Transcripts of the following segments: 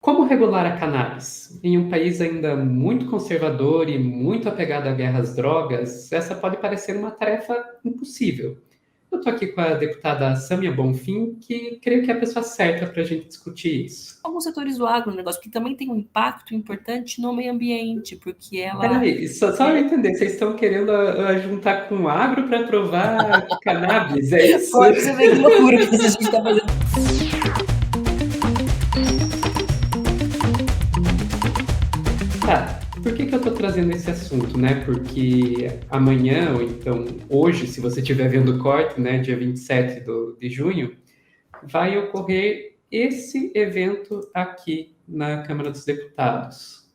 Como regular a cannabis? Em um país ainda muito conservador e muito apegado à guerra às drogas, essa pode parecer uma tarefa impossível. Eu estou aqui com a deputada Sâmia Bonfim, que creio que é a pessoa certa para a gente discutir isso. Alguns setores do agronegócio, que também tem um impacto importante no meio ambiente, porque ela Peraí, só eu entender, vocês estão querendo juntar com o agro para aprovar cannabis, é isso? pode você ver que loucura que a gente está fazendo. Tá, por que eu estou trazendo esse assunto, né? Porque amanhã, ou então hoje, se você estiver vendo o corte, né, dia 27 de junho, vai ocorrer esse evento aqui na Câmara dos Deputados,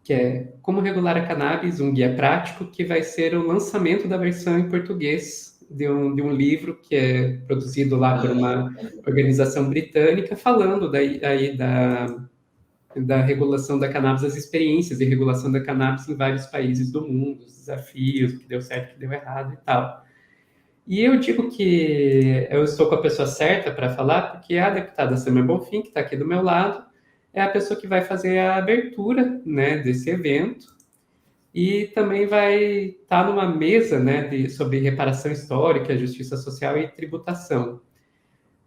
que é Como Regular a Cannabis, um guia prático, que vai ser o lançamento da versão em português de um livro que é produzido lá por uma organização britânica, falando daí da regulação da cannabis, das experiências de regulação da cannabis em vários países do mundo, os desafios, o que deu certo, o que deu errado e tal. E eu digo que eu estou com a pessoa certa para falar, porque a deputada Sâmia Bonfim, que está aqui do meu lado, é a pessoa que vai fazer a abertura, né, desse evento e também vai estar numa mesa, né, sobre reparação histórica, justiça social e tributação.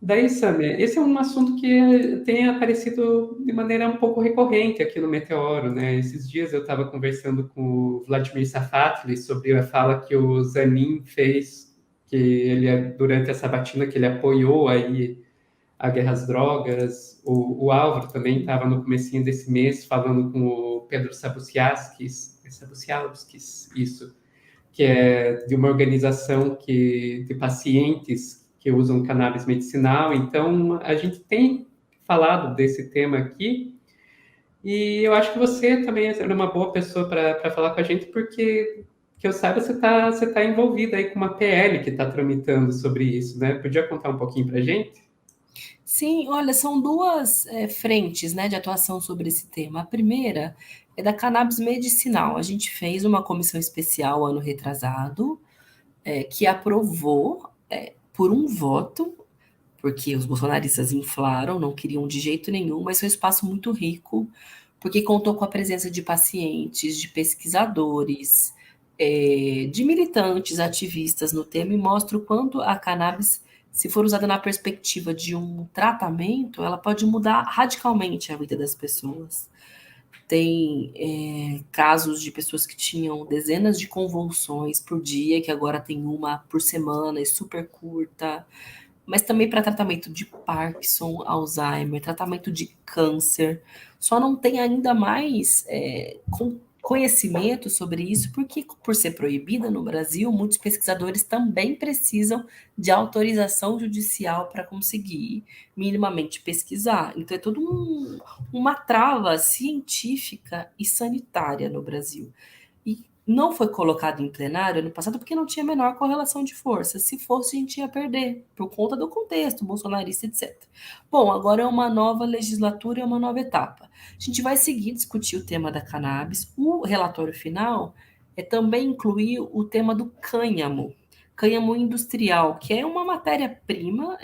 Daí, Samia, esse é um assunto que tem aparecido de maneira um pouco recorrente aqui no Meteoro, né? Esses dias eu estava conversando com o Vladimir Safatli sobre a fala que o Zanin fez, que ele, durante essa sabatina, que ele apoiou aí a guerra às drogas. O Álvaro também estava no comecinho desse mês falando com o Pedro Sabusiaskis, isso, que é de uma organização de pacientes que usam cannabis medicinal. Então, a gente tem falado desse tema aqui, e eu acho que você também é uma boa pessoa para falar com a gente, porque, que eu saiba, você tá envolvida aí com uma PL que está tramitando sobre isso, né? Podia contar um pouquinho para a gente? Sim, olha, são duas frentes, né, de atuação sobre esse tema. A primeira é da cannabis medicinal. A gente fez uma comissão especial ano retrasado, que aprovou por um voto, porque os bolsonaristas inflaram, não queriam de jeito nenhum, mas foi um espaço muito rico, porque contou com a presença de pacientes, de pesquisadores, de militantes, ativistas no tema, e mostra o quanto a cannabis, se for usada na perspectiva de um tratamento, ela pode mudar radicalmente a vida das pessoas. Tem casos de pessoas que tinham dezenas de convulsões por dia, que agora tem uma por semana, e super curta, mas também para tratamento de Parkinson, Alzheimer, tratamento de câncer. Só não tem ainda mais conhecimento sobre isso, porque, por ser proibida no Brasil, muitos pesquisadores também precisam de autorização judicial para conseguir minimamente pesquisar. Então, é toda uma trava científica e sanitária no Brasil. E não foi colocado em plenário ano passado porque não tinha a menor correlação de força. Se fosse, a gente ia perder, por conta do contexto bolsonarista, etc. Bom, agora é uma nova legislatura, é uma nova etapa. A gente vai seguir discutir o tema da cannabis. O relatório final também incluir o tema do cânhamo industrial, que é uma matéria-prima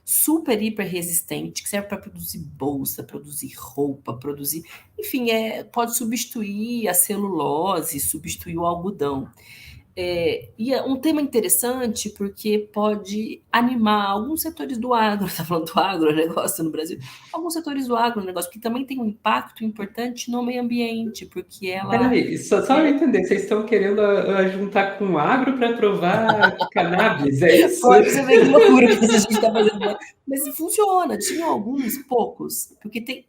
super, hiper resistente, que serve para produzir bolsa, produzir roupa, produzir. Enfim, pode substituir a celulose, substituir o algodão. E é um tema interessante porque pode animar alguns setores do agro, está falando do agronegócio no Brasil, alguns setores do agronegócio, que também tem um impacto importante no meio ambiente, porque ela Peraí, só eu entender, vocês estão querendo juntar com o agro para aprovar cannabis, é isso? pode você ver que loucura que a gente está fazendo, mas funciona. Tinham alguns poucos, porque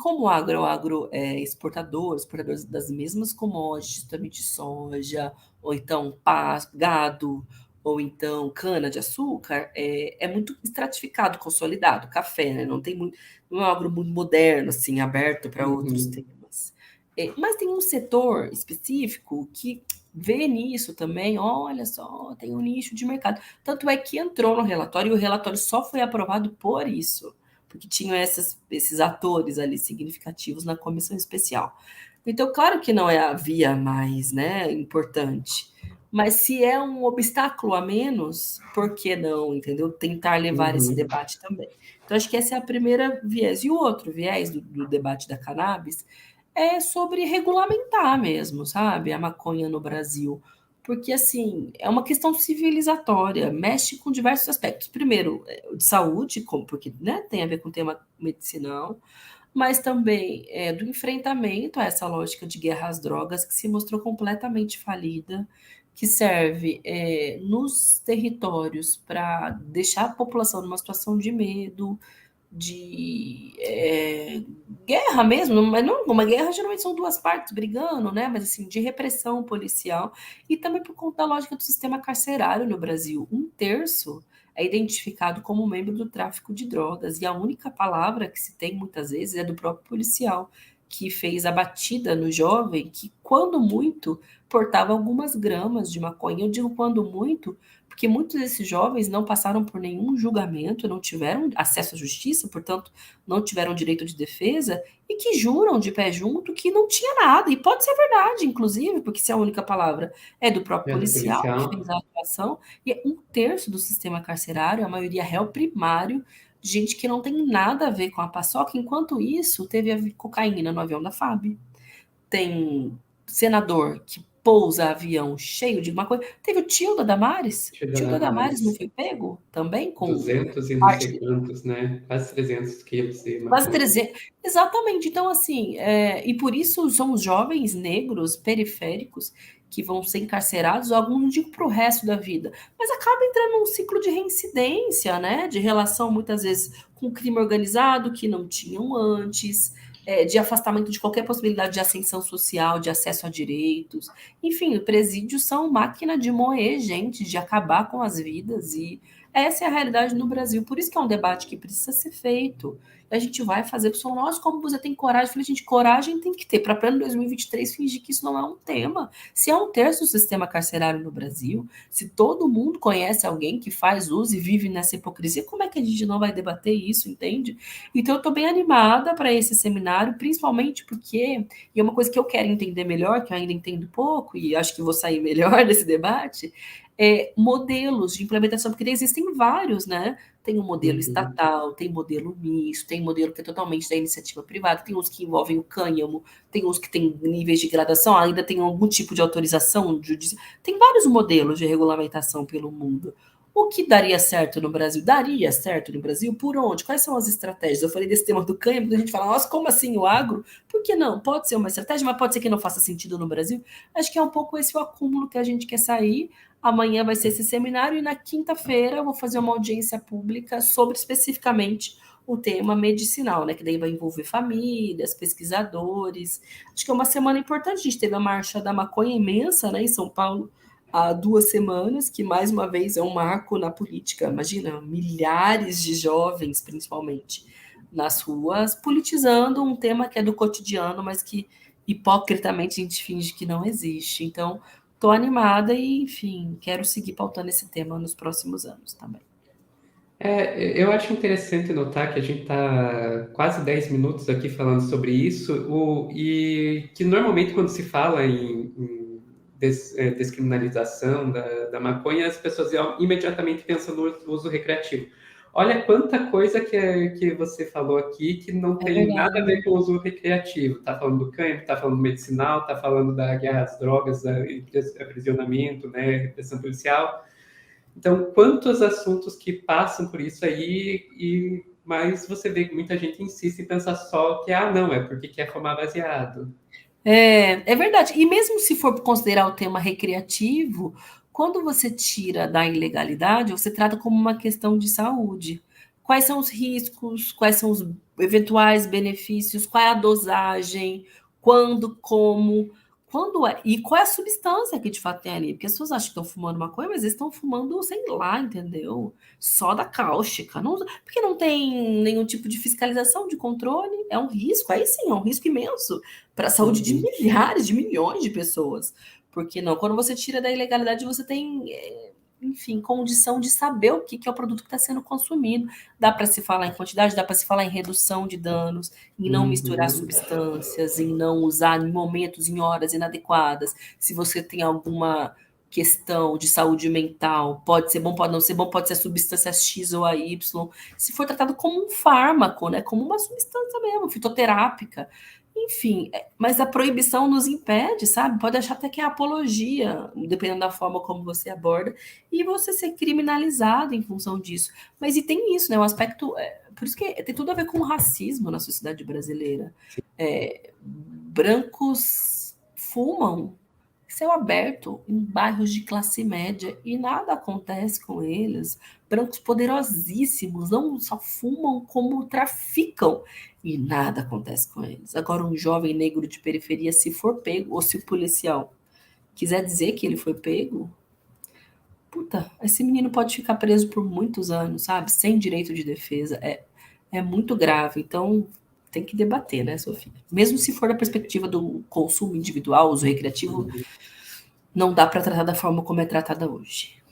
como o agro é o agro exportador das mesmas commodities, também de soja, ou então gado, ou então cana-de-açúcar, é muito estratificado, consolidado, café, né? Não é um agro muito moderno, assim, aberto para outros Uhum. temas. Mas tem um setor específico que vê nisso também, olha só, tem um nicho de mercado. Tanto é que entrou no relatório, e o relatório só foi aprovado por isso, porque tinham esses atores ali significativos na comissão especial. Então, claro que não é a via mais, né, importante, Mas se é um obstáculo a menos, por que não, entendeu? Tentar levar esse Uhum. debate também. Então, acho que esse é a primeira viés. E o outro viés do debate da cannabis é sobre regulamentar mesmo, sabe? A maconha no Brasil. Porque, assim, é uma questão civilizatória, mexe com diversos aspectos. Primeiro, de saúde, porque né, tem a ver com o tema medicinal, mas também do enfrentamento a essa lógica de guerra às drogas que se mostrou completamente falida, que serve nos territórios para deixar a população numa situação de medo, de guerra mesmo, mas não uma guerra geralmente são duas partes brigando, né? Mas assim, de repressão policial e também por conta da lógica do sistema carcerário no Brasil. Um terço é identificado como membro do tráfico de drogas e a única palavra que se tem muitas vezes é do próprio policial que fez a batida no jovem que, quando muito, portava algumas gramas de maconha. Eu digo quando muito, porque muitos desses jovens não passaram por nenhum julgamento, não tiveram acesso à justiça, portanto, não tiveram direito de defesa, e que juram de pé junto que não tinha nada. E pode ser verdade, inclusive, porque se a única palavra é do próprio É do policial que policial. fez a atuação, e é um terço do sistema carcerário, a maioria réu primário, gente que não tem nada a ver com a paçoca, enquanto isso, teve a cocaína no avião da FAB. Tem senador que pousa avião cheio de maconha. Teve o tio da Damares. O Tio da tio da Damares não Damares. foi pego também com 200 e não sei parte quantos, né? Quase 300 quilos de quase maconha. 300. Exatamente. Então, assim, e por isso são os jovens negros periféricos que vão ser encarcerados, alguns não digo para o resto da vida, mas acaba entrando num ciclo de reincidência, né? De relação, muitas vezes, com o crime organizado que não tinham antes, de afastamento de qualquer possibilidade de ascensão social, de acesso a direitos. Enfim, os presídios são máquina de moer gente, de acabar com as vidas, e essa é a realidade no Brasil. Por isso que é um debate que precisa ser feito. A gente vai fazer o som. Nossa, como você tem coragem? Eu falei, gente, coragem tem que ter para pleno 2023 fingir que isso não é um tema. Se é um terço do sistema carcerário no Brasil, se todo mundo conhece alguém que faz uso e vive nessa hipocrisia, como é que a gente não vai debater isso, entende? Então eu estou bem animada para esse seminário, principalmente porque, e é uma coisa que eu quero entender melhor, que eu ainda entendo pouco, e acho que vou sair melhor desse debate, modelos de implementação, porque existem vários, né? Tem um modelo Uhum. estatal, tem modelo misto, tem modelo que é totalmente da iniciativa privada, tem uns que envolvem o cânhamo, tem uns que têm níveis de gradação, ainda tem algum tipo de autorização judicial. Tem vários modelos de regulamentação pelo mundo. O que daria certo no Brasil? Daria certo no Brasil? Por onde? Quais são as estratégias? Eu falei desse tema do cânhamo, quando a gente fala, nossa, como assim o agro? Por que não? Pode ser uma estratégia, mas pode ser que não faça sentido no Brasil. Acho que é um pouco esse o acúmulo que a gente quer sair. Amanhã vai ser esse seminário e na quinta-feira eu vou fazer uma audiência pública sobre especificamente o tema medicinal, né? Que daí vai envolver famílias, pesquisadores. Acho que é uma semana importante. A gente teve a marcha da maconha imensa, né, em São Paulo há 2 semanas, que mais uma vez é um marco na política. Imagina, milhares de jovens, principalmente, nas ruas, politizando um tema que é do cotidiano, mas que hipocritamente a gente finge que não existe. Então, estou animada e, enfim, quero seguir pautando esse tema nos próximos anos também. Eu acho interessante notar que a gente está quase 10 minutos aqui falando sobre isso, e que normalmente quando se fala em descriminalização da maconha, as pessoas imediatamente pensam no uso recreativo. Olha quanta coisa que você falou aqui que não É tem nada a verdade. ver com o uso recreativo. Está falando do cânhamo, está falando do medicinal, está falando da guerra às drogas, aprisionamento, né, repressão policial. Então, quantos assuntos que passam por isso aí, mas você vê que muita gente insiste em pensar só que, não, é porque quer fumar baseado. É verdade. E mesmo se for considerar o tema recreativo, quando você tira da ilegalidade, você trata como uma questão de saúde. Quais são os riscos, quais são os eventuais benefícios, qual é a dosagem, quando, como, quando é, e qual é a substância que de fato tem ali. Porque as pessoas acham que estão fumando maconha, mas eles estão fumando, sei lá, entendeu? Soda cáustica. Não, porque não tem nenhum tipo de fiscalização, de controle. É um risco, aí sim, é um risco imenso para a saúde de Uhum. milhares, de milhões de pessoas. Porque não? Quando você tira da ilegalidade, você tem, enfim, condição de saber o que é o produto que está sendo consumido. Dá para se falar em quantidade, dá para se falar em redução de danos, em não misturar Uhum. substâncias, em não usar em momentos, em horas inadequadas. Se você tem alguma questão de saúde mental, pode ser bom, pode não ser bom, pode ser substância X ou a Y, se for tratado como um fármaco, né, como uma substância mesmo, fitoterápica, enfim, mas a proibição nos impede, sabe? Pode achar até que é apologia, dependendo da forma como você aborda, e você ser criminalizado em função disso. Mas e tem isso, né? Um aspecto. Por isso que tem tudo a ver com o racismo na sociedade brasileira. Brancos fumam céu aberto em bairros de classe média e nada acontece com eles. Brancos poderosíssimos não só fumam, como traficam e nada acontece com eles. Agora, um jovem negro de periferia, se for pego, ou se o policial quiser dizer que ele foi pego, puta, esse menino pode ficar preso por muitos anos, sabe? Sem direito de defesa. É muito grave. Então, tem que debater, né, Sofia? Mesmo se for da perspectiva do consumo individual, uso recreativo, não dá para tratar da forma como é tratada hoje.